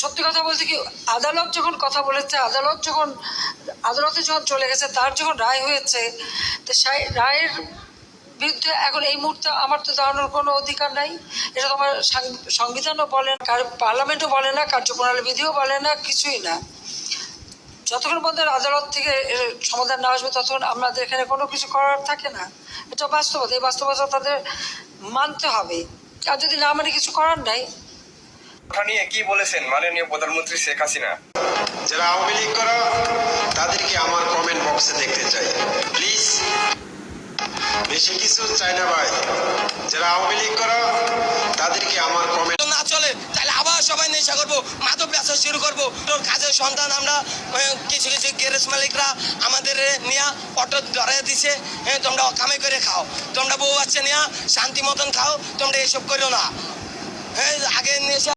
সত্যি কথা বলতে কি, আদালত যখন কথা বলেছে, আদালতে যখন চলে গেছে, তার যখন রায় হয়েছে, তো সেই রায়ের বিরুদ্ধে এখন এই মুহূর্তে আমার তো দাঁড়ানোর কোনো অধিকার নাই। এটা তো আমার সংবিধানও বলে না, পার্লামেন্টও বলে না, কার্যপ্রণালী বিধিও বলে না, কিছুই না। যতক্ষণ পর্যন্ত আদালত থেকে সমাধান না আসবে ততক্ষণ আমাদের এখানে কোনো কিছু করার থাকে না। এটা বাস্তবতা, এই বাস্তবতা তাদের মানতে হবে, আর যদি না মানে কিছু করার নাই। নিয়ে কি বলেছেন মাননীয় প্রধানমন্ত্রী শেখ হাসিনা? যারা আওয়ামী লীগ করো তাদেরকে আমার কমেন্ট বক্সে দেখতে চাই প্লিজ। বেশি কিছু চাই না ভাই। যারা আওয়ামী লীগ করো তাদেরকে আমার কমেন্ট না চলে তাহলে আবার সবাই নেশা করবো, মাদক ব্যবসা শুরু করবো। তোর কাজের সন্তান আমরা কিছু কিছু গ্যারেজ মালিকরা আমাদের নিয়ে অটো ধরাই দিছে, তোমরা কামাই করে খাও, তোমরা বউ বাচ্চা নিয়ে শান্তি মতন খাও, তোমরা এসব করো না। আগে নেশা